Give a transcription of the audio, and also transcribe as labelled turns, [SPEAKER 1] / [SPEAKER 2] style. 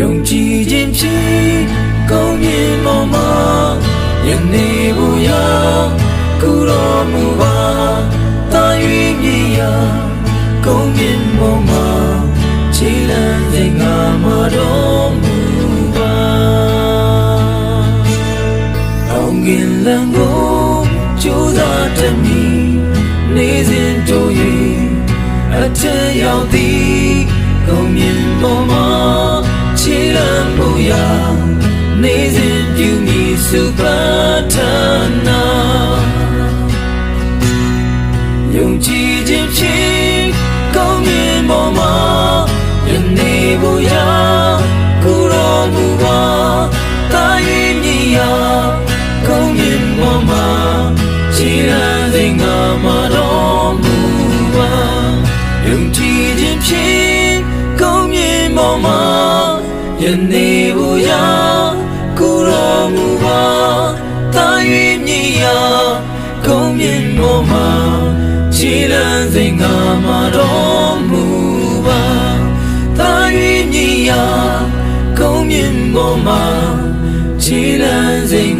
[SPEAKER 1] ယုံကြည်ခြင်းဖြင့်ကောင်းမြတ်ပေါ်မှာယနေ့ဘုရားကုတော်မူပါတာ၍မြည်ရာကောင်းမြတ်ပေါ်မှာခြေလမ်းစဉ်ငါမတော်မူပါအောင်ကင်လန်းကိုကြိုးစားတမီနေစဉ်တို့၍အထက်ရောက်သည်ကောင်းမြတ်ပေါ်မှာခြေလမ်းမူရာနေစဉ်ပြုမည်စုပါထနာယုံကြည်ခြင်းဖြင့်ကောင်းမြတ်ပေါ်မှာယနေ့ဘုရားကုတော်မူပါတာ၍မြည်ရာကောင်းမြတ်ပေါ်မှာခြေလမ်းစဉ်ငါမတော်မူပါယုံကြည်ခြင်းဖြင့်ကောင်းမြတ်ပေါ်မှာယနေ့ဘုရားကုတော်မူပါတာ၍မြည်ရာကောင်းမြတ်ပေါ်မှာခြေလမ်းစဉ်ငါမတော်မူပါတာ၍မြည်ရာကောင်းမြတ်ပေါ်မှာခြေလမ်းစဉ်